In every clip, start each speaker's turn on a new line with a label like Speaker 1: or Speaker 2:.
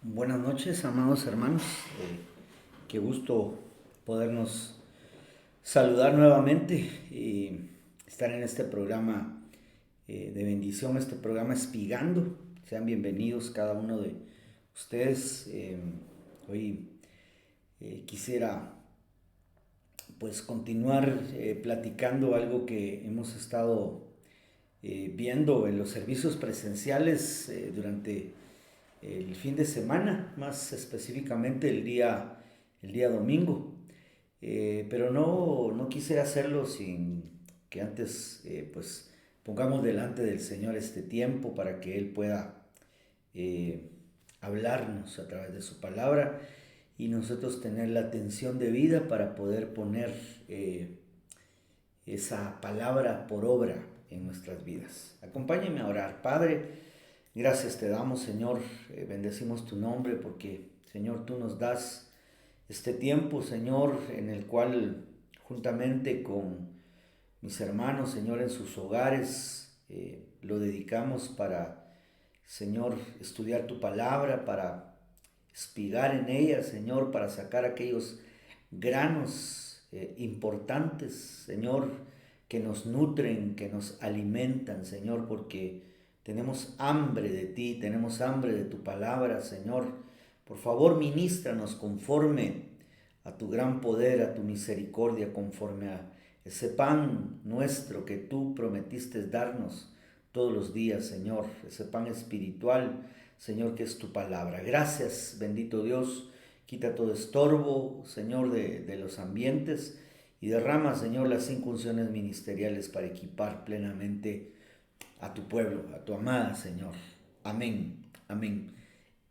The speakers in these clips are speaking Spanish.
Speaker 1: Buenas noches, amados hermanos. Qué gusto podernos saludar nuevamente y estar en este programa de bendición, este programa Espigando. Sean bienvenidos cada uno de ustedes. Hoy quisiera pues continuar platicando algo que hemos estado viendo en los servicios presenciales durante el fin de semana, más específicamente el día domingo. Pero no quisiera hacerlo sin que antes pues pongamos delante del Señor este tiempo para que Él pueda eh, hablarnos a través de su palabra y nosotros tener la atención debida para poder poner esa palabra por obra en nuestras vidas. Acompáñenme a orar. Padre, gracias te damos, Señor. Bendecimos tu nombre porque, Señor, tú nos das este tiempo, Señor, en el cual juntamente con mis hermanos, Señor, en sus hogares, lo dedicamos para, Señor, estudiar tu palabra, para espigar en ella, Señor, para sacar aquellos granos importantes, Señor, que nos nutren, que nos alimentan, Señor, porque tenemos hambre de ti, tenemos hambre de tu palabra, Señor. Por favor, ministranos conforme a tu gran poder, a tu misericordia, conforme a ese pan nuestro que tú prometiste darnos todos los días, Señor, ese pan espiritual, Señor, que es tu palabra. Gracias, bendito Dios. Quita todo estorbo, Señor, de los ambientes y derrama, Señor, las cinco unciones ministeriales para equipar plenamente a tu pueblo, a tu amada, Señor. Amén, amén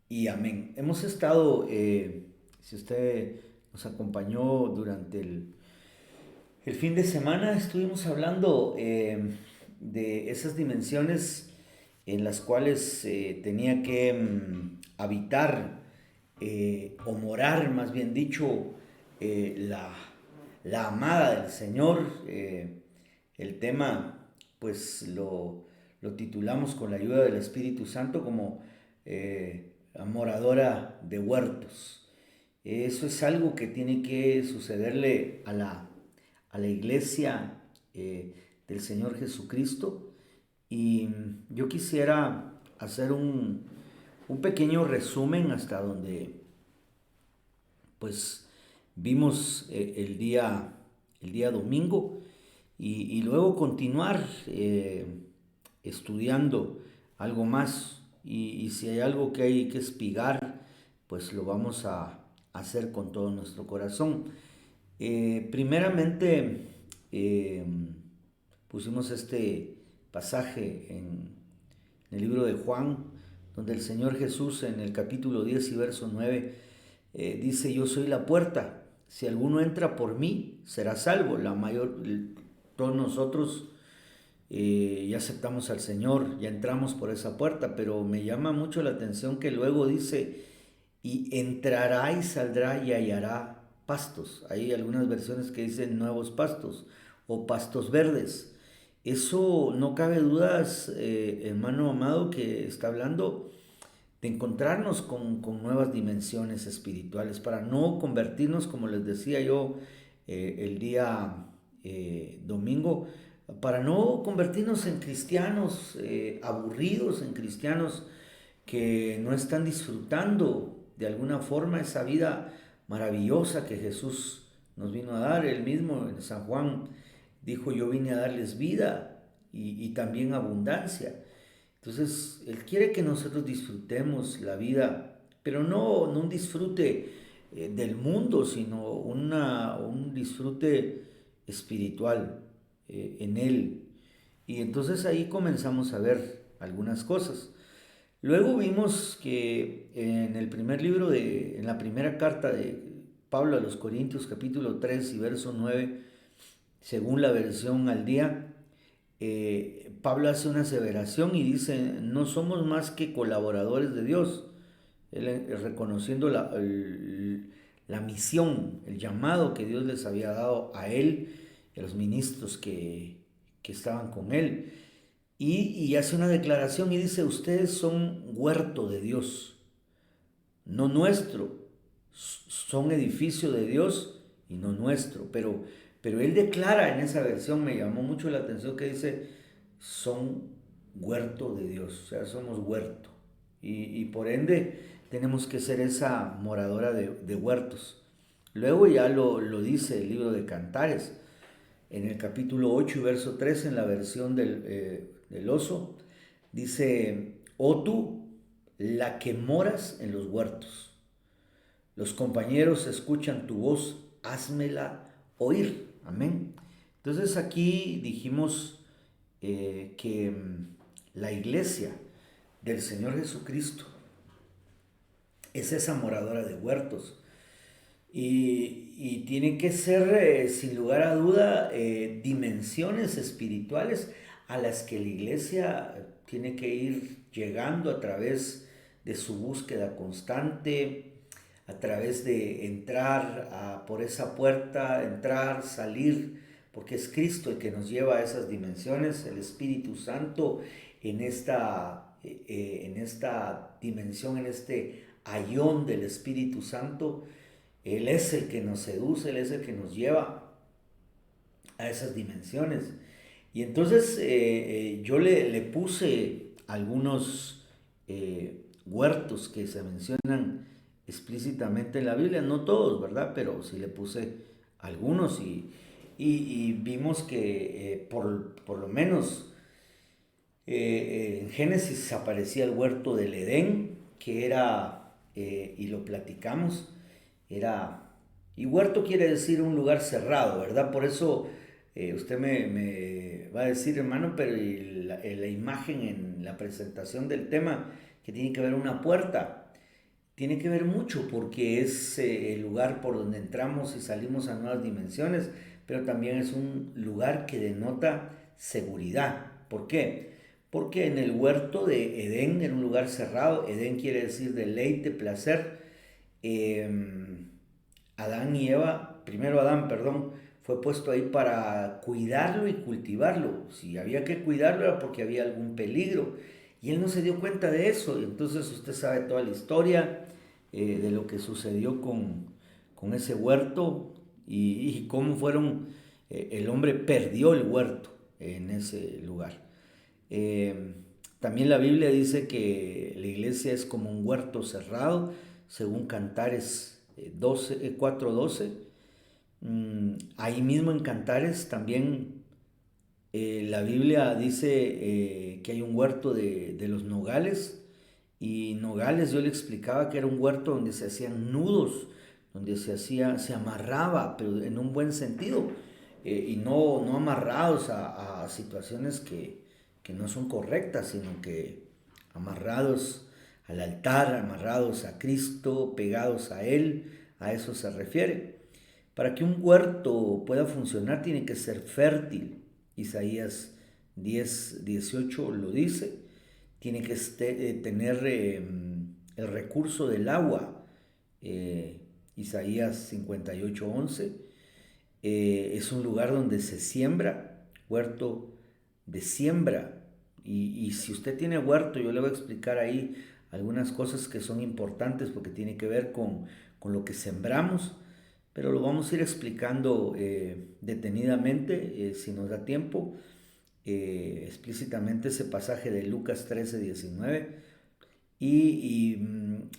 Speaker 1: y amén. Hemos estado, si usted nos acompañó durante el fin de semana, estuvimos hablando de esas dimensiones en las cuales tenía que habitar o morar, más bien dicho, la amada del Señor. El tema, pues lo titulamos con la ayuda del Espíritu Santo como moradora de huertos. Eso es algo que tiene que sucederle a la iglesia del Señor Jesucristo. Y yo quisiera hacer un pequeño resumen hasta donde pues vimos el día domingo y luego continuar estudiando algo más y si hay algo que hay que espigar, pues lo vamos a hacer con todo nuestro corazón. Primeramente eh, pusimos este pasaje en el libro de Juan, donde el Señor Jesús en el capítulo 10 y verso 9 dice: yo soy la puerta, si alguno entra por mí será salvo. Todos nosotros ya aceptamos al Señor, ya entramos por esa puerta, pero me llama mucho la atención que luego dice: y entrará y saldrá y hallará pastos. Hay algunas versiones que dicen nuevos pastos o pastos verdes. Eso no cabe dudas, hermano amado, que está hablando de encontrarnos con nuevas dimensiones espirituales para no convertirnos, como les decía yo el día domingo, para no convertirnos en cristianos aburridos, en cristianos que no están disfrutando de alguna forma esa vida maravillosa que Jesús nos vino a dar. Él mismo en San Juan dijo: yo vine a darles vida y también abundancia. Entonces, Él quiere que nosotros disfrutemos la vida, pero no un disfrute del mundo, sino un disfrute espiritual en Él. Y entonces ahí comenzamos a ver algunas cosas. Luego vimos que en la primera carta de Pablo a los Corintios, capítulo 3 y verso 9, según la versión al día, Pablo hace una aseveración y dice: no somos más que colaboradores de Dios. Él, reconociendo la misión, el llamado que Dios les había dado a él y a los ministros que estaban con él. Y hace una declaración y dice: ustedes son huerto de Dios. no nuestro. Son edificio de Dios y no nuestro. Pero él declara en esa versión, me llamó mucho la atención, que dice, son huerto de Dios, o sea, somos huerto. Y por ende tenemos que ser esa moradora de huertos. Luego ya lo dice el libro de Cantares, en el capítulo 8 y verso 3, en la versión del oso, dice, oh tú, la que moras en los huertos, los compañeros escuchan tu voz, házmela oír. Amén. Entonces aquí dijimos que la iglesia del Señor Jesucristo es esa moradora de huertos. Y tiene que ser, sin lugar a duda, dimensiones espirituales a las que la iglesia tiene que ir llegando a través de su búsqueda constante, a través de entrar por esa puerta, entrar, salir, porque es Cristo el que nos lleva a esas dimensiones, el Espíritu Santo en esta dimensión, en este ayón del Espíritu Santo. Él es el que nos seduce, Él es el que nos lleva a esas dimensiones. Y entonces yo le puse algunos huertos que se mencionan explícitamente en la Biblia, no todos, ¿verdad? Pero sí le puse algunos y vimos que por lo menos en Génesis aparecía el huerto del Edén, que era, y lo platicamos, y huerto quiere decir un lugar cerrado, ¿verdad? Por eso usted me va a decir, hermano, pero la imagen en la presentación del tema, que tiene que ver una puerta, tiene que ver mucho porque es el lugar por donde entramos y salimos a nuevas dimensiones, pero también es un lugar que denota seguridad. ¿Por qué? Porque en el huerto de Edén, en un lugar cerrado, Edén quiere decir deleite, placer, eh, Adán y Eva, primero Adán, perdón, fue puesto ahí para cuidarlo y cultivarlo. Si había que cuidarlo era porque había algún peligro. Y él no se dio cuenta de eso. Y entonces usted sabe toda la historia de lo que sucedió con ese huerto y cómo el hombre perdió el huerto en ese lugar. También la Biblia dice que la iglesia es como un huerto cerrado, según Cantares 4:12. Ahí mismo en Cantares también la Biblia dice que hay un huerto de los nogales. Y nogales yo le explicaba que era un huerto donde se hacían nudos, donde se amarraba, pero en un buen sentido, y no amarrados a situaciones que no son correctas, sino que amarrados al altar, amarrados a Cristo, pegados a Él, a eso se refiere. Para que un huerto pueda funcionar tiene que ser fértil. Isaías 10:18 lo dice. Tiene que tener el recurso del agua. Isaías 58:11. Es un lugar donde se siembra, huerto de siembra. Y si usted tiene huerto, yo le voy a explicar ahí algunas cosas que son importantes porque tiene que ver con lo que sembramos, pero lo vamos a ir explicando detenidamente, si nos da tiempo, explícitamente ese pasaje de Lucas 13:19.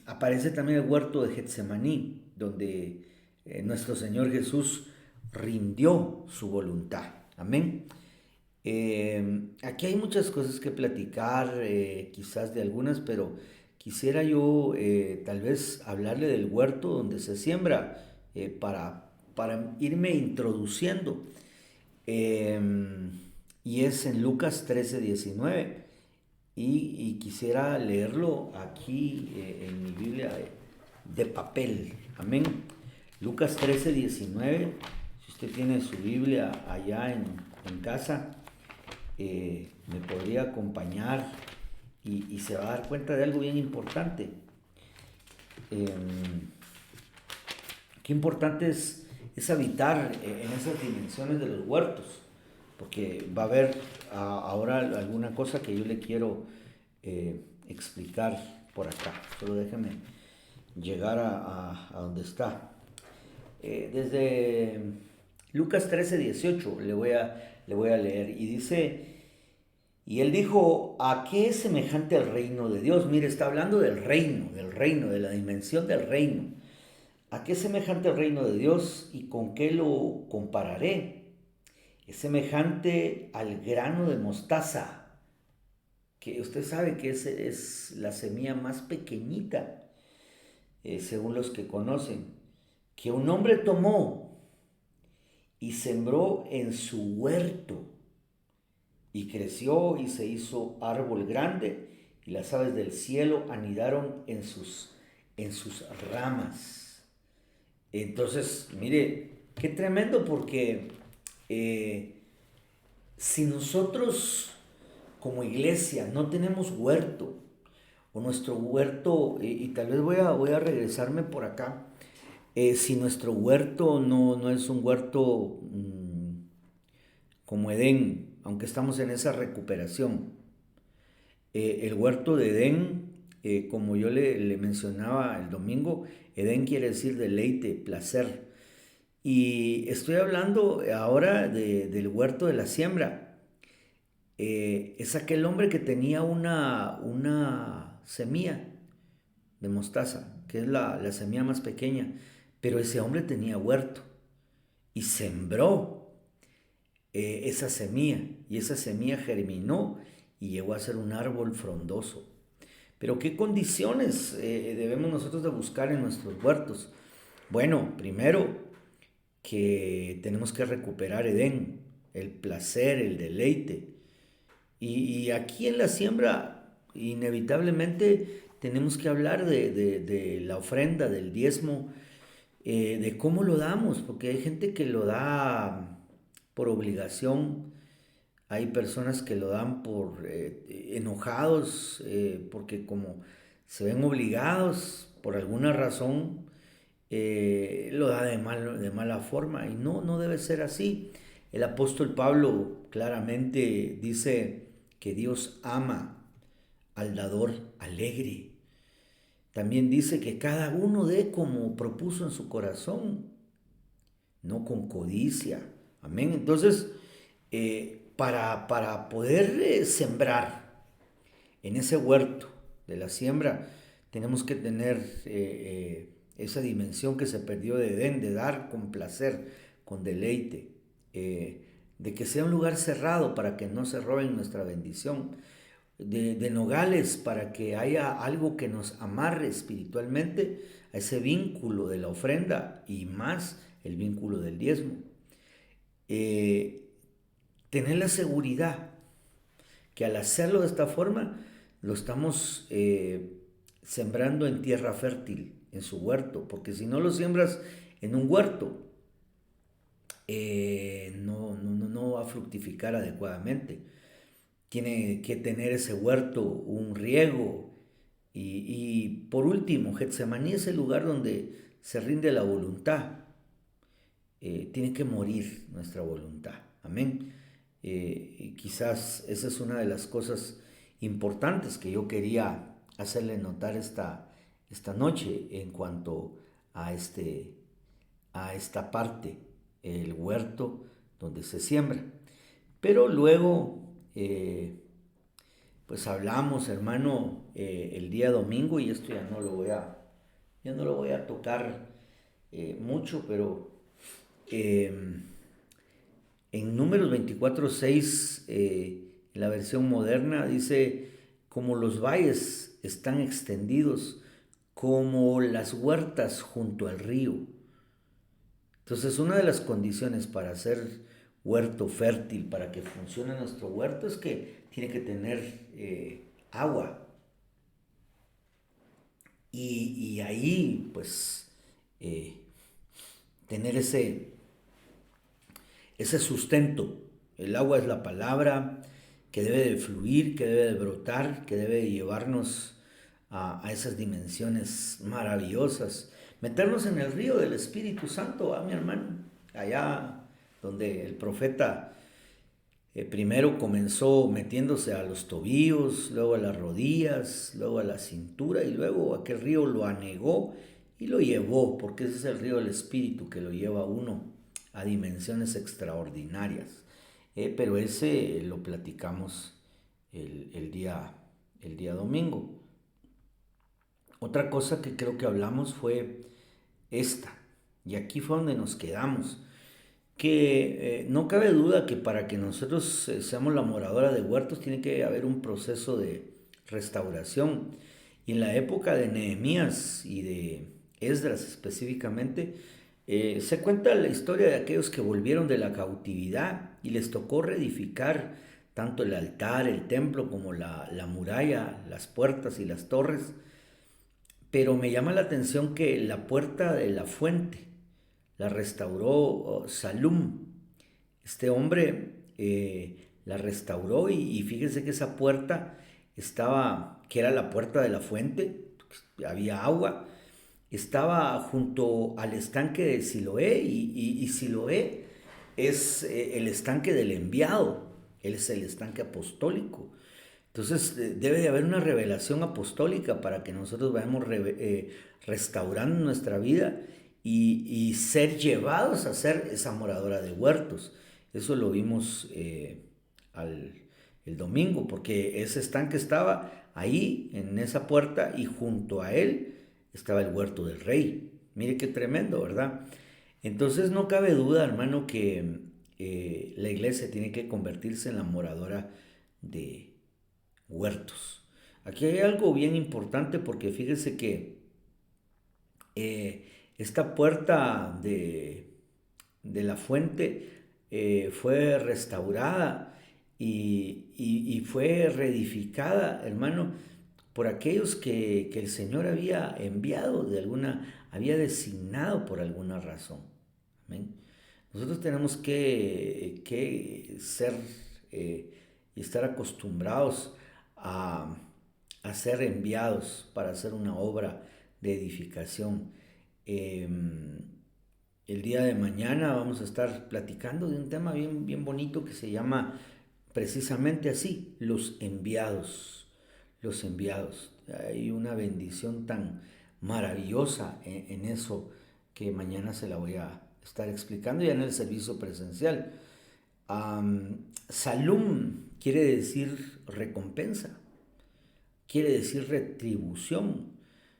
Speaker 1: Aparece también el huerto de Getsemaní, donde nuestro Señor Jesús rindió su voluntad. Amén. Aquí hay muchas cosas que platicar, quizás de algunas, pero quisiera yo tal vez hablarle del huerto donde se siembra, para irme introduciendo. Eh, y es en Lucas 13:19. Y quisiera leerlo aquí en mi Biblia de papel. Amén. Lucas 13:19. Si usted tiene su Biblia allá en casa, me podría acompañar y se va a dar cuenta de algo bien importante. Qué importante es habitar en esas dimensiones de los huertos, porque va a haber ahora alguna cosa que yo le quiero explicar por acá. Solo déjeme llegar a donde está. Desde Lucas 13:18 le voy a leer y dice, y él dijo, ¿a qué es semejante el reino de Dios? Mire, está hablando del reino, de la dimensión del reino. ¿A qué es semejante el reino de Dios y con qué lo compararé? Es semejante al grano de mostaza, que usted sabe que es la semilla más pequeñita, según los que conocen, que un hombre tomó y sembró en su huerto, y creció y se hizo árbol grande, y las aves del cielo anidaron en sus ramas. Entonces, mire, qué tremendo, porque eh, si nosotros como iglesia no tenemos huerto, o nuestro huerto, y tal vez voy a regresarme por acá, si nuestro huerto no es un huerto como Edén, aunque estamos en esa recuperación, el huerto de Edén, como yo le mencionaba el domingo, Edén quiere decir deleite, placer. Y estoy hablando ahora del huerto de la siembra. Es aquel hombre que tenía una semilla de mostaza, que es la semilla más pequeña, pero ese hombre tenía huerto y sembró esa semilla, y esa semilla germinó y llegó a ser un árbol frondoso. Pero ¿qué condiciones debemos nosotros de buscar en nuestros huertos? Bueno, primero que tenemos que recuperar Edén, el placer, el deleite. Y aquí en la siembra, inevitablemente tenemos que hablar de la ofrenda, del diezmo, de cómo lo damos, porque hay gente que lo da por obligación, hay personas que lo dan por enojados, porque como se ven obligados por alguna razón, lo da de mala forma, y no debe ser así. El apóstol Pablo claramente dice que Dios ama al dador alegre. También dice que cada uno dé como propuso en su corazón, no con codicia. Amén. Entonces, para poder sembrar en ese huerto de la siembra, tenemos que tener esa dimensión que se perdió de Edén, de dar con placer, con deleite, de que sea un lugar cerrado para que no se roben nuestra bendición, de nogales para que haya algo que nos amarre espiritualmente a ese vínculo de la ofrenda y más el vínculo del diezmo. Eh, Tener la seguridad que al hacerlo de esta forma lo estamos sembrando en tierra fértil, en su huerto, porque si no lo siembras en un huerto, no va a fructificar adecuadamente. Tiene que tener ese huerto un riego. Y por último, Getsemaní es el lugar donde se rinde la voluntad. Tiene que morir nuestra voluntad. Amén. Y quizás esa es una de las cosas importantes que yo quería hacerle notar esta noche en cuanto a esta parte, el huerto donde se siembra. Pero luego, pues hablamos, hermano, el día domingo, y esto ya no lo voy a tocar mucho, pero en Números 24:6, en la versión moderna, dice, como los valles están extendidos, como las huertas junto al río. Entonces, una de las condiciones para hacer huerto fértil, para que funcione nuestro huerto, es que tiene que tener agua. Y ahí, pues, tener ese sustento. El agua es la palabra que debe de fluir, que debe de brotar, que debe de llevarnos a esas dimensiones maravillosas. Meternos en el río del Espíritu Santo, mi hermano, allá donde el profeta Primero comenzó metiéndose a los tobillos, luego a las rodillas, luego a la cintura y luego aquel río lo anegó y lo llevó, porque ese es el río del Espíritu que lo lleva a uno a dimensiones extraordinarias. Pero ese lo platicamos el día domingo. Otra cosa que creo que hablamos fue esta, y aquí fue donde nos quedamos, que no cabe duda que para que nosotros seamos la moradora de huertos tiene que haber un proceso de restauración. Y en la época de Nehemías y de Esdras específicamente, se cuenta la historia de aquellos que volvieron de la cautividad y les tocó reedificar tanto el altar, el templo, como la muralla, las puertas y las torres. Pero me llama la atención que la puerta de la fuente la restauró Salum. Este hombre la restauró y fíjense que esa puerta estaba, que era la puerta de la fuente, había agua, estaba junto al estanque de Siloé y Siloé es el estanque del enviado, él es el estanque apostólico. Entonces debe de haber una revelación apostólica para que nosotros vayamos restaurando nuestra vida y ser llevados a ser esa moradora de huertos. Eso lo vimos el domingo, porque ese estanque estaba ahí en esa puerta y junto a él estaba el huerto del rey. Mire qué tremendo, ¿verdad? Entonces no cabe duda, hermano, que la iglesia tiene que convertirse en la moradora de huertos. Aquí hay algo bien importante porque fíjese que esta puerta de la fuente fue restaurada y fue reedificada, hermano, por aquellos que el Señor había enviado había designado por alguna razón. Amén. Nosotros tenemos que ser y estar acostumbrados a, a ser enviados para hacer una obra de edificación. Eh, el día de mañana vamos a estar platicando de un tema bien, bien bonito que se llama precisamente así, los enviados. Los enviados. Hay una bendición tan maravillosa en eso que mañana se la voy a estar explicando ya en el servicio presencial. Salum quiere decir recompensa, quiere decir retribución.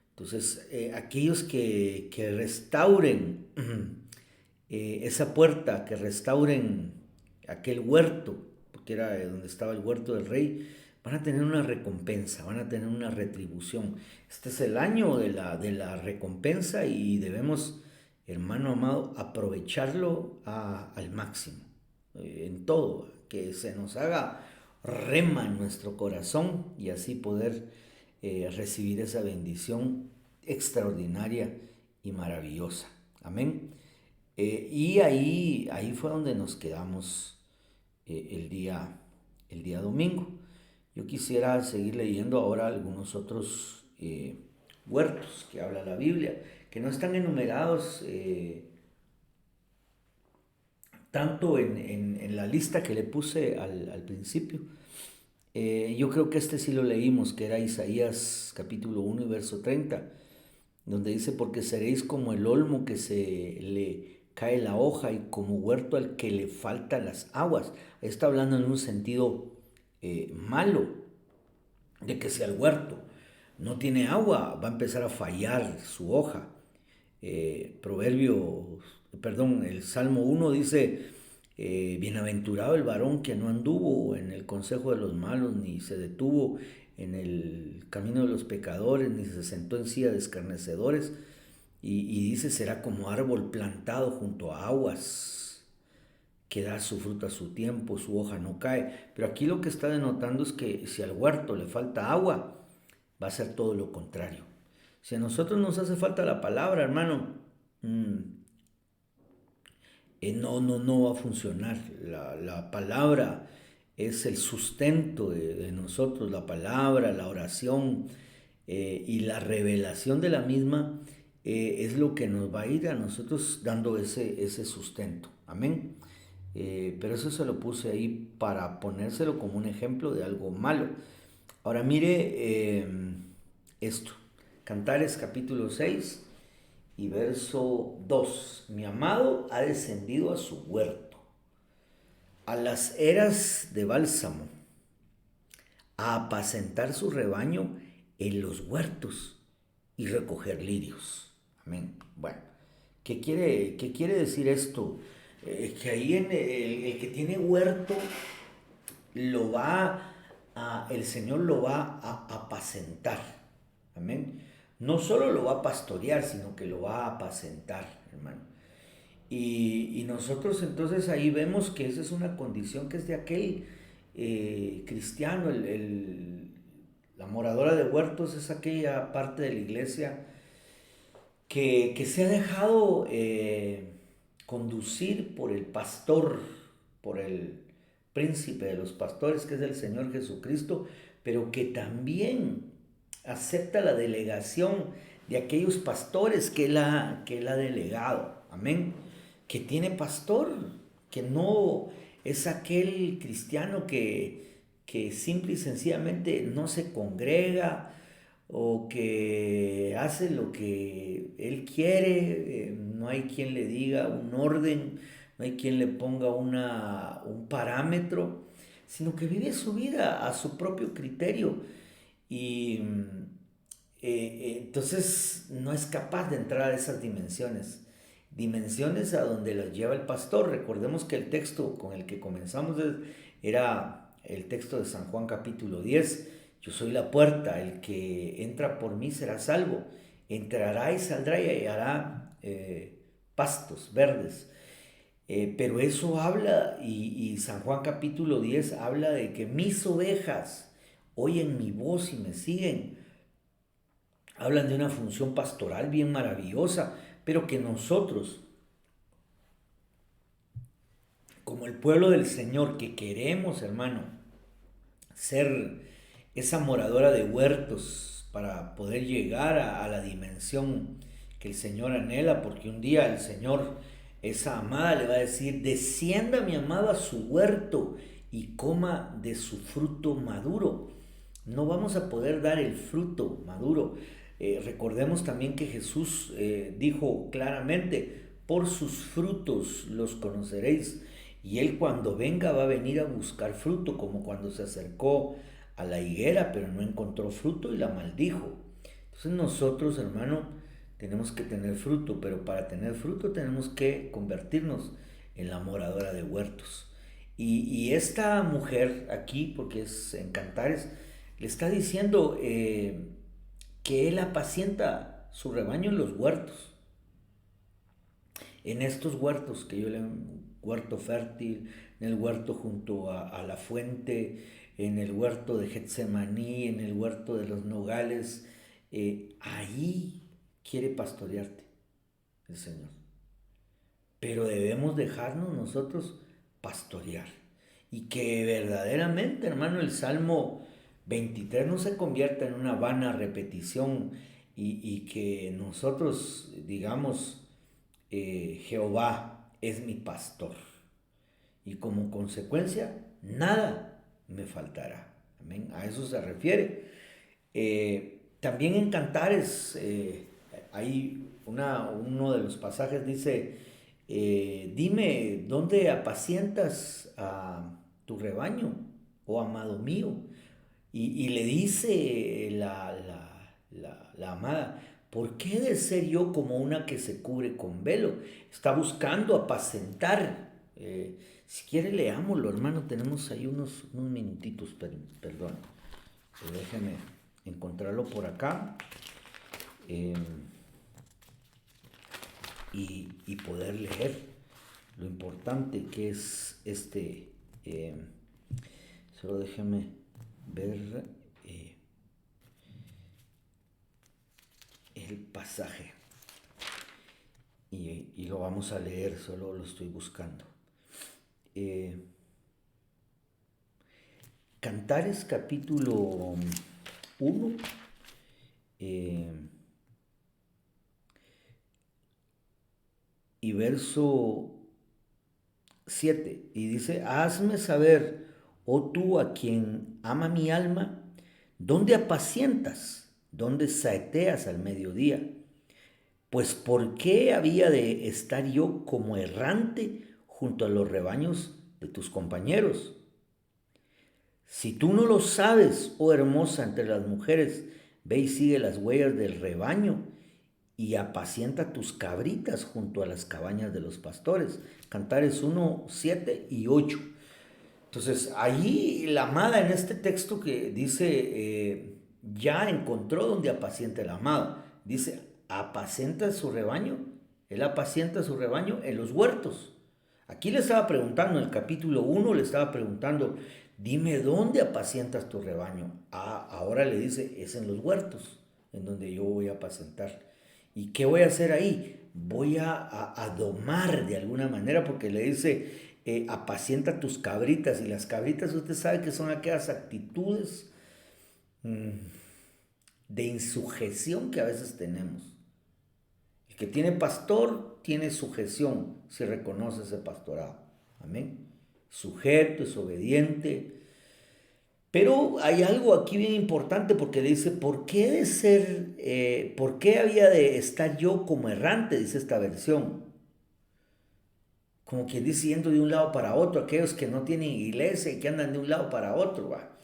Speaker 1: Entonces, aquellos que restauren esa puerta, que restauren aquel huerto, porque era donde estaba el huerto del rey, van a tener una recompensa, van a tener una retribución. Este es el año de la recompensa y debemos, hermano amado, aprovecharlo al máximo, en todo, que se nos haga rema en nuestro corazón y así poder recibir esa bendición extraordinaria y maravillosa. Amén. Y ahí fue donde nos quedamos el día domingo. Yo quisiera seguir leyendo ahora algunos otros huertos que habla la Biblia, que no están enumerados tanto en la lista que le puse al principio. Yo creo que este sí lo leímos, que era Isaías capítulo 1 y verso 30, donde dice, porque seréis como el olmo que se le cae la hoja y como huerto al que le faltan las aguas. Está hablando en un sentido malo, de que si el huerto no tiene agua, va a empezar a fallar su hoja. El Salmo 1 dice, bienaventurado el varón que no anduvo en el consejo de los malos, ni se detuvo en el camino de los pecadores, ni se sentó en silla de escarnecedores. Y dice, será como árbol plantado junto a aguas, que da su fruta a su tiempo, su hoja no cae. Pero aquí lo que está denotando es que si al huerto le falta agua, va a ser todo lo contrario. Si a nosotros nos hace falta la palabra, hermano, no va a funcionar. La palabra es el sustento de nosotros, la palabra, la oración y la revelación de la misma es lo que nos va a ir a nosotros dando ese sustento. Amén. Pero eso se lo puse ahí para ponérselo como un ejemplo de algo malo. Ahora mire esto, Cantares capítulo 6 y verso 2. Mi amado ha descendido a su huerto, a las eras de bálsamo, a apacentar su rebaño en los huertos y recoger lirios. Amén. Bueno, ¿qué quiere decir esto? Que ahí el que tiene huerto el Señor lo va a apacentar. Amén. No solo lo va a pastorear, sino que lo va a apacentar, hermano. Y nosotros entonces ahí vemos que esa es una condición que es de aquel cristiano. La moradora de huertos es aquella parte de la iglesia que se ha dejado conducir por el pastor, por el príncipe de los pastores, que es el Señor Jesucristo, pero que también acepta la delegación de aquellos pastores que él ha delegado. Amén. Que tiene pastor, que no es aquel cristiano que simple y sencillamente no se congrega o que hace lo que él quiere. No hay quien le diga un orden, no hay quien le ponga un parámetro, sino que vive su vida a su propio criterio y entonces no es capaz de entrar a esas dimensiones a donde los lleva el pastor. Recordemos que el texto con el que comenzamos era el texto de San Juan capítulo 10. Yo soy la puerta, el que entra por mí será salvo, entrará y saldrá y hará pastos verdes. Pero eso habla, y San Juan capítulo 10 habla de que mis ovejas oyen mi voz y me siguen. Hablan de una función pastoral bien maravillosa, pero que nosotros, como el pueblo del Señor, que queremos, hermano, ser esa moradora de huertos para poder llegar a la dimensión que el Señor anhela, porque un día el Señor, esa amada, le va a decir: descienda mi amado a su huerto y coma de su fruto maduro. No vamos a poder dar el fruto maduro. Recordemos también que Jesús dijo claramente: por sus frutos los conoceréis. Y Él, cuando venga, va a venir a buscar fruto, como cuando se acercó a la higuera, pero no encontró fruto y la maldijo. Entonces nosotros, hermano, tenemos que tener fruto, pero para tener fruto tenemos que convertirnos en la moradora de huertos. Y esta mujer aquí, porque es en Cantares, le está diciendo que Él apacienta su rebaño en los huertos. En estos huertos que yo le huerto fértil, en el huerto junto a la fuente, en el huerto de Getsemaní, en el huerto de los nogales, ahí quiere pastorearte el Señor. Pero debemos dejarnos nosotros pastorear. Y que verdaderamente, hermano, el Salmo 23 no se convierta en una vana repetición y que nosotros digamos, Jehová es mi pastor y como consecuencia nada me faltará. Amén. A eso se refiere. También en Cantares hay uno de los pasajes dice: dime dónde apacientas a tu rebaño, oh amado mío. Y le dice la amada: ¿por qué he de ser yo como una que se cubre con velo? Está buscando apacentar. Si quiere leámoslo, hermano, tenemos ahí unos minutitos, perdón. Déjeme encontrarlo por acá eh, y poder leer lo importante que es eh, solo déjeme ver el pasaje y lo vamos a leer, solo lo estoy buscando. Cantares capítulo 1 y verso 7 y dice, hazme saber, oh tú a quien ama mi alma, ¿dónde apacientas? ¿Dónde saeteas al mediodía? Pues ¿por qué había de estar yo como errante junto a los rebaños de tus compañeros? Si tú no lo sabes, oh hermosa entre las mujeres, ve y sigue las huellas del rebaño y apacienta tus cabritas junto a las cabañas de los pastores. Cantares 1, 7 y 8. Entonces, ahí la amada en este texto que dice, ya encontró donde apacienta el amado. Dice, apacienta su rebaño. Él apacienta su rebaño en los huertos. Aquí le estaba preguntando, en el capítulo 1 le estaba preguntando, dime dónde apacientas tu rebaño. Ah, ahora le dice, es en los huertos, en donde yo voy a apacentar. ¿Y qué voy a hacer ahí? Voy a domar de alguna manera, porque le dice, apacienta tus cabritas. Y las cabritas, usted sabe que son aquellas actitudes mm, de insujeción que a veces tenemos. El que tiene pastor tiene sujeción si reconoce ese pastorado. Amén. Sujeto, es obediente. Pero hay algo aquí bien importante porque dice, ¿por qué de ser, por qué había de estar yo como errante? Dice esta versión. Como quien dice, yendo de un lado para otro, aquellos que no tienen iglesia y que andan de un lado para otro, ¿va?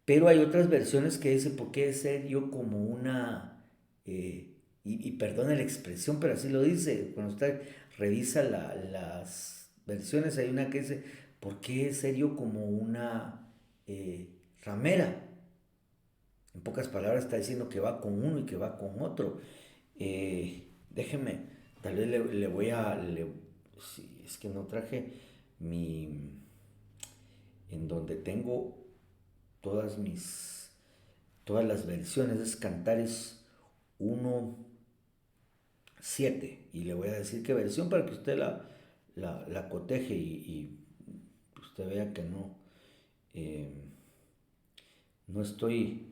Speaker 1: Pero hay otras versiones que dicen, ¿por qué de ser yo como una, y perdone la expresión, pero así lo dice, cuando usted revisa las versiones, hay una que dice, ¿por qué de ser yo como una ramera? En pocas palabras está diciendo que va con uno y que va con otro. Déjeme, tal vez le voy a... si es que no traje mi... En donde tengo todas mis... Todas las versiones, es Cantares 1, 7. Y le voy a decir qué versión para que usted la coteje y usted vea que no... eh, no estoy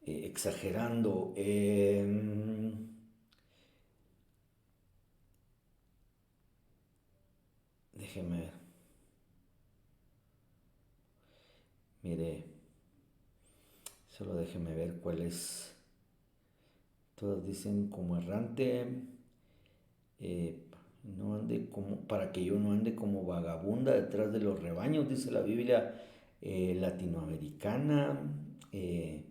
Speaker 1: exagerando. Déjeme ver. Mire, solo déjeme ver cuál es. Todos dicen como errante, eh, no ande como, para que yo no ande como vagabunda detrás de los rebaños, dice la Biblia latinoamericana. eh,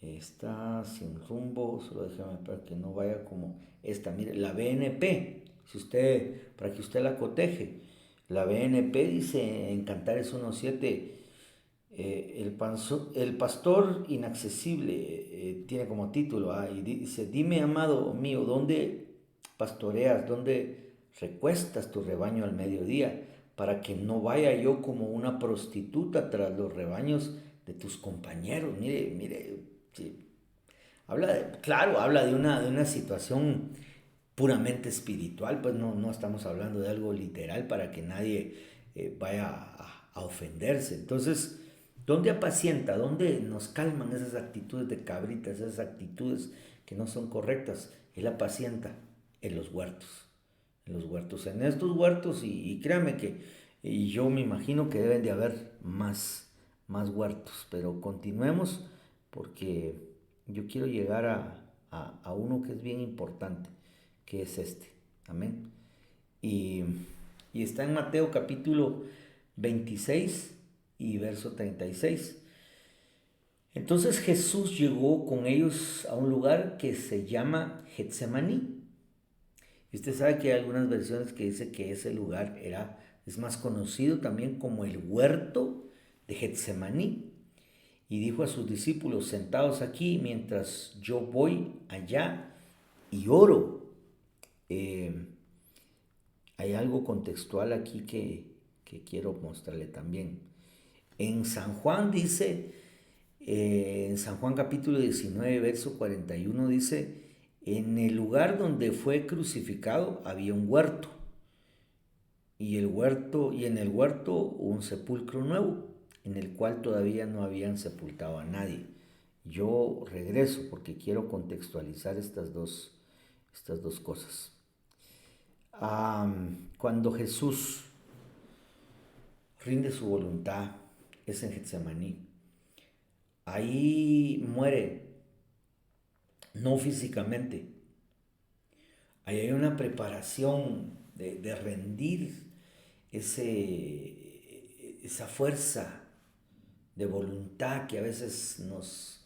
Speaker 1: Está sin rumbo, solo déjame para que no vaya como esta. Mire, la BNP, si usted, para que usted la coteje. La BNP dice en Cantares 1.7, el pastor inaccesible, tiene como título, y dice, dime amado mío, ¿dónde pastoreas? ¿Dónde recuestas tu rebaño al mediodía? Para que no vaya yo como una prostituta tras los rebaños de tus compañeros. Mire, mire, sí, claro, habla de una situación puramente espiritual, pues no estamos hablando de algo literal para que nadie vaya a ofenderse. Entonces, ¿dónde apacienta? ¿Dónde nos calman esas actitudes de cabritas, esas actitudes que no son correctas? Él apacienta en los huertos, en los huertos, en estos huertos y créame que y yo me imagino que deben de haber más huertos, pero continuemos porque yo quiero llegar a uno que es bien importante, que es este. Amén. Y, y está en Mateo capítulo 26 y verso 36. Entonces Jesús llegó con ellos a un lugar que se llama Getsemaní. Y usted sabe que hay algunas versiones que dice que ese lugar es más conocido también como el huerto de Getsemaní. Y dijo a sus discípulos, sentados aquí mientras yo voy allá y oro. Eh, Hay algo contextual aquí que quiero mostrarle también. En San Juan dice, en San Juan capítulo 19, verso 41 dice, en el lugar donde fue crucificado había un huerto y en el huerto un sepulcro nuevo, en el cual todavía no habían sepultado a nadie. Yo regreso porque quiero contextualizar estas dos cosas. Cuando Jesús rinde su voluntad, es en Getsemaní. Ahí muere, no físicamente. Ahí hay una preparación de rendir esa fuerza de voluntad que a veces nos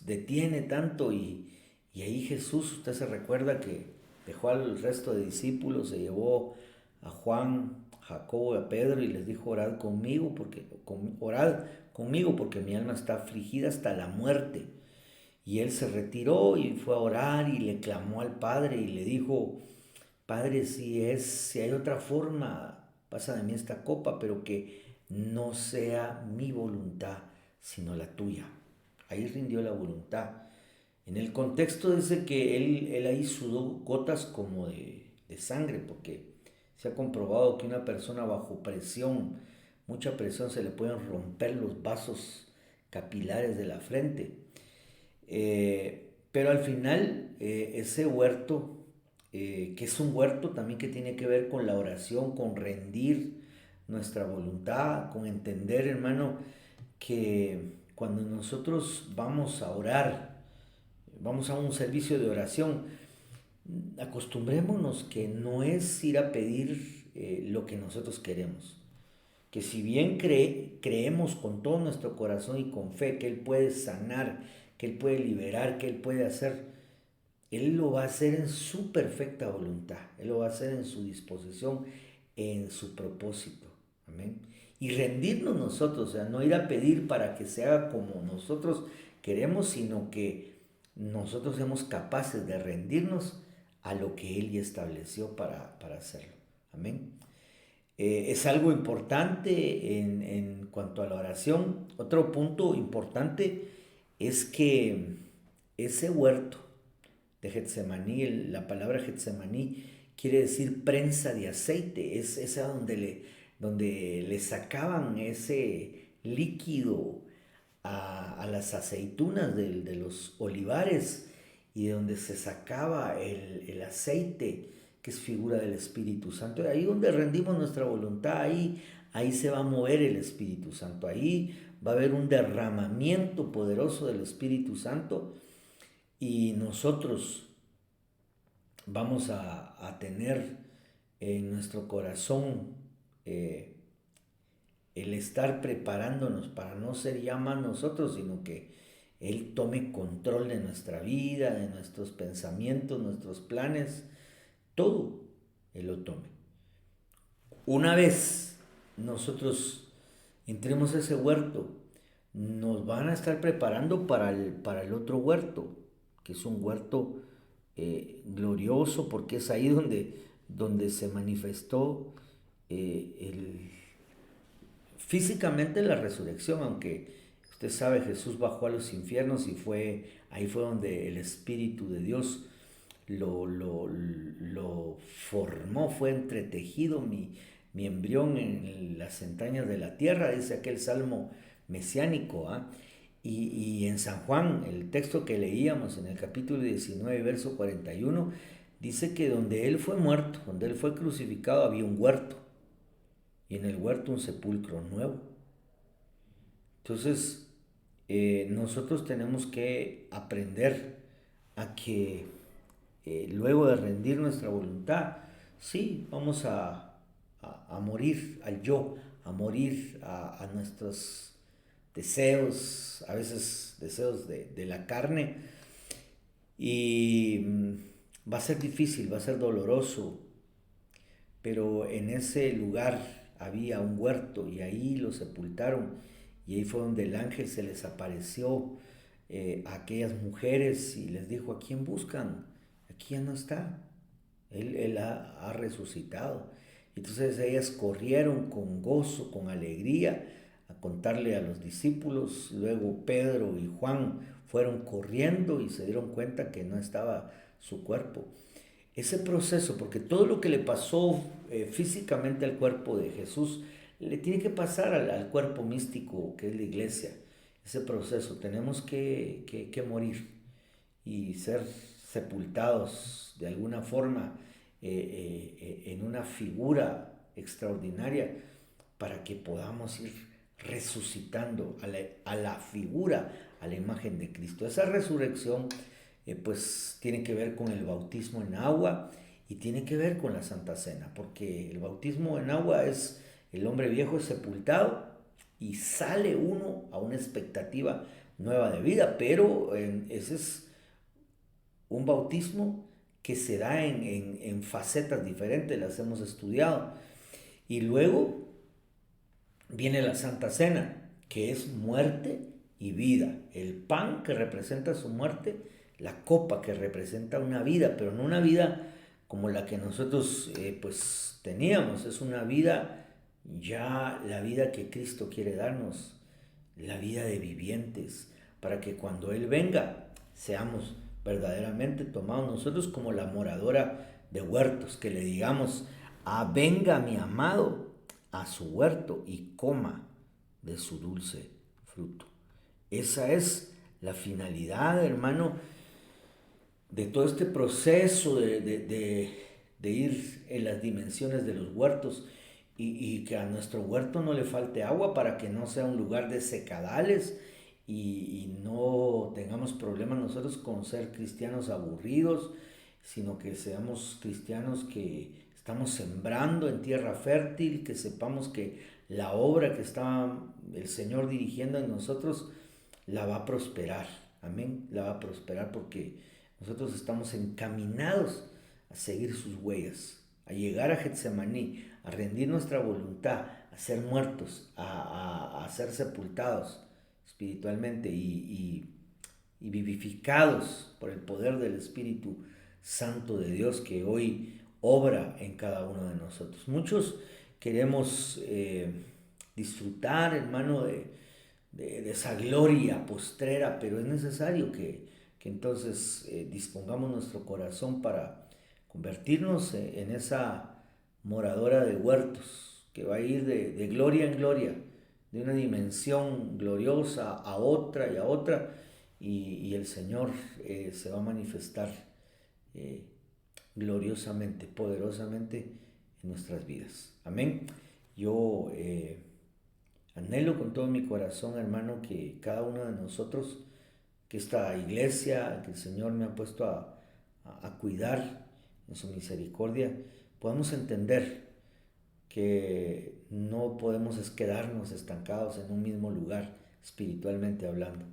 Speaker 1: detiene tanto y ahí Jesús, usted se recuerda que dejó al resto de discípulos, se llevó a Juan, a Jacobo y a Pedro y les dijo, orad conmigo porque mi alma está afligida hasta la muerte. Y él se retiró y fue a orar y le clamó al Padre y le dijo, Padre, si hay otra forma, pasa de mí esta copa, pero que no sea mi voluntad, sino la tuya. Ahí rindió la voluntad. En el contexto dice que él ahí sudó gotas como de sangre, porque se ha comprobado que una persona bajo presión, mucha presión, se le pueden romper los vasos capilares de la frente. Pero al final ese huerto, que es un huerto también que tiene que ver con la oración, con rendir nuestra voluntad, con entender, hermano, que cuando nosotros vamos a orar, vamos a un servicio de oración, acostumbrémonos que no es ir a pedir lo que nosotros queremos. Que si bien creemos con todo nuestro corazón y con fe que Él puede sanar, que Él puede liberar, que Él puede hacer, Él lo va a hacer en su perfecta voluntad, Él lo va a hacer en su disposición, en su propósito. Amén. Y rendirnos nosotros, o sea, no ir a pedir para que se haga como nosotros queremos, sino que nosotros seamos capaces de rendirnos a lo que Él ya estableció para hacerlo. Amén. Es algo importante en cuanto a la oración. Otro punto importante es que ese huerto de Getsemaní, la palabra Getsemaní quiere decir prensa de aceite, es esa donde le sacaban ese líquido a las aceitunas de los olivares y de donde se sacaba el aceite, que es figura del Espíritu Santo. Ahí donde rendimos nuestra voluntad, ahí se va a mover el Espíritu Santo, ahí va a haber un derramamiento poderoso del Espíritu Santo y nosotros vamos a tener en nuestro corazón el estar preparándonos para no ser ya más nosotros, sino que Él tome control de nuestra vida, de nuestros pensamientos, nuestros planes, todo Él lo tome. Una vez nosotros entremos a ese huerto, nos van a estar preparando para el otro huerto, que es un huerto glorioso, porque es ahí donde se manifestó físicamente la resurrección, aunque usted sabe, Jesús bajó a los infiernos y ahí fue donde el Espíritu de Dios lo formó, fue entretejido mi embrión en las entrañas de la tierra, dice aquel salmo mesiánico. Y en San Juan, el texto que leíamos en el capítulo 19, verso 41, dice que donde Él fue muerto, donde Él fue crucificado, había un huerto, y en el huerto un sepulcro nuevo. Entonces, nosotros tenemos que aprender a que luego de rendir nuestra voluntad, sí, vamos a morir al yo, a morir a nuestros deseos, a veces deseos de la carne, y va a ser difícil, va a ser doloroso, pero en ese lugar había un huerto y ahí lo sepultaron y ahí fue donde el ángel se les apareció a aquellas mujeres y les dijo, ¿a quién buscan? Aquí ya no está, él ha resucitado. Entonces ellas corrieron con gozo, con alegría, a contarle a los discípulos. Luego Pedro y Juan fueron corriendo y se dieron cuenta que no estaba su cuerpo. Ese proceso, porque todo lo que le pasó físicamente al cuerpo de Jesús, le tiene que pasar al cuerpo místico que es la iglesia. Ese proceso, tenemos que morir y ser sepultados de alguna forma en una figura extraordinaria para que podamos ir resucitando a la figura, a la imagen de Cristo. Esa resurrección pues tiene que ver con el bautismo en agua y tiene que ver con la Santa Cena, porque el bautismo en agua es el hombre viejo es sepultado y sale uno a una expectativa nueva de vida, pero ese es un bautismo que se da en facetas diferentes, las hemos estudiado. Y luego viene la Santa Cena, que es muerte y vida. El pan que representa su muerte, la copa que representa una vida, pero no una vida como la que nosotros pues teníamos, es una vida ya la vida que Cristo quiere darnos, la vida de vivientes, para que cuando Él venga seamos verdaderamente tomados nosotros como la moradora de huertos, que le digamos, venga mi amado a su huerto y coma de su dulce fruto. Esa es la finalidad, hermano, de todo este proceso de ir en las dimensiones de los huertos y que a nuestro huerto no le falte agua para que no sea un lugar de secadales y no tengamos problemas nosotros con ser cristianos aburridos, sino que seamos cristianos que estamos sembrando en tierra fértil, que sepamos que la obra que está el Señor dirigiendo en nosotros la va a prosperar. Amén, la va a prosperar porque nosotros estamos encaminados a seguir sus huellas, a llegar a Getsemaní, a rendir nuestra voluntad, a ser muertos, a ser sepultados espiritualmente y vivificados por el poder del Espíritu Santo de Dios que hoy obra en cada uno de nosotros. Muchos queremos disfrutar, hermano, de esa gloria postrera, pero es necesario que entonces dispongamos nuestro corazón para convertirnos en esa moradora de huertos que va a ir de gloria en gloria, de una dimensión gloriosa a otra y a otra, y el Señor se va a manifestar gloriosamente, poderosamente en nuestras vidas. Amén. Yo anhelo con todo mi corazón, hermano, que cada uno de nosotros, que esta iglesia que el Señor me ha puesto a cuidar en su misericordia, podamos entender que no podemos quedarnos estancados en un mismo lugar, espiritualmente hablando,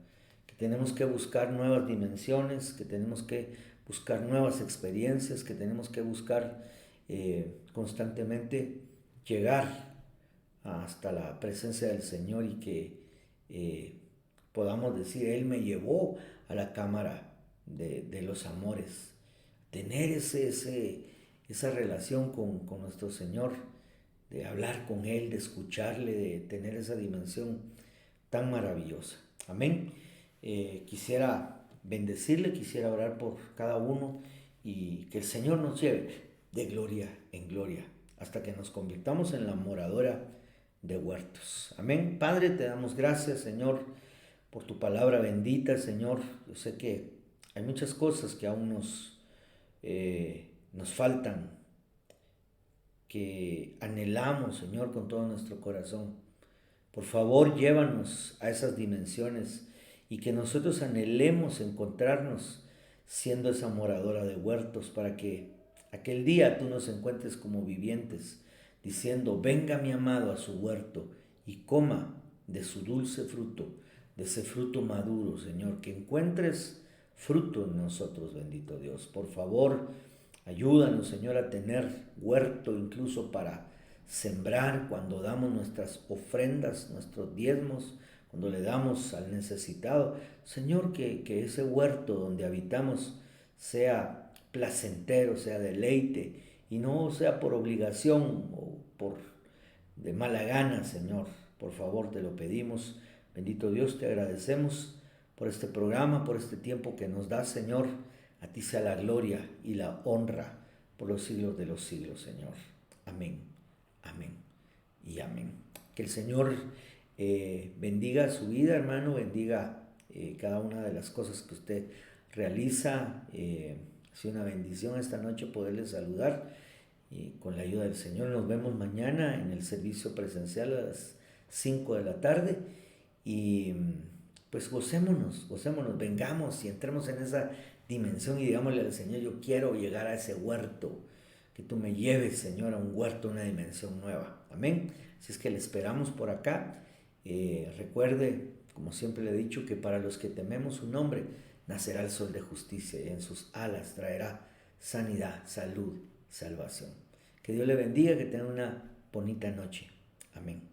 Speaker 1: que tenemos que buscar nuevas dimensiones, que tenemos que buscar nuevas experiencias, que tenemos que buscar constantemente llegar hasta la presencia del Señor y que podamos decir, Él me llevó a la cámara de los amores, tener esa relación con nuestro Señor, de hablar con Él, de escucharle, de tener esa dimensión tan maravillosa. Amén. Quisiera bendecirle, quisiera orar por cada uno y que el Señor nos lleve de gloria en gloria hasta que nos convirtamos en la moradora de huertos. Amén. Padre, te damos gracias, Señor, por tu palabra bendita, Señor. Yo sé que hay muchas cosas que aún nos faltan, que anhelamos, Señor, con todo nuestro corazón. Por favor, llévanos a esas dimensiones y que nosotros anhelemos encontrarnos siendo esa moradora de huertos para que aquel día tú nos encuentres como vivientes, diciendo, venga mi amado a su huerto y coma de su dulce fruto, de ese fruto maduro, Señor, que encuentres fruto en nosotros, bendito Dios. Por favor, ayúdanos, Señor, a tener huerto incluso para sembrar cuando damos nuestras ofrendas, nuestros diezmos, cuando le damos al necesitado. Señor, que ese huerto donde habitamos sea placentero, sea deleite y no sea por obligación o por de mala gana, Señor. Por favor, te lo pedimos. Bendito Dios, te agradecemos por este programa, por este tiempo que nos das, Señor. A ti sea la gloria y la honra por los siglos de los siglos, Señor. Amén, amén y amén. Que el Señor bendiga su vida, hermano, bendiga cada una de las cosas que usted realiza. Ha sido una bendición esta noche poderle saludar y con la ayuda del Señor nos vemos mañana en el servicio presencial a las 5 de la tarde y pues gocémonos, vengamos y entremos en esa dimensión y digámosle al Señor, yo quiero llegar a ese huerto, que tú me lleves, Señor, a un huerto, una dimensión nueva. Amén. Así es que le esperamos por acá. Recuerde, como siempre le he dicho, que para los que tememos su nombre, nacerá el sol de justicia y en sus alas traerá sanidad, salud, salvación. Que Dios le bendiga, que tenga una bonita noche. Amén.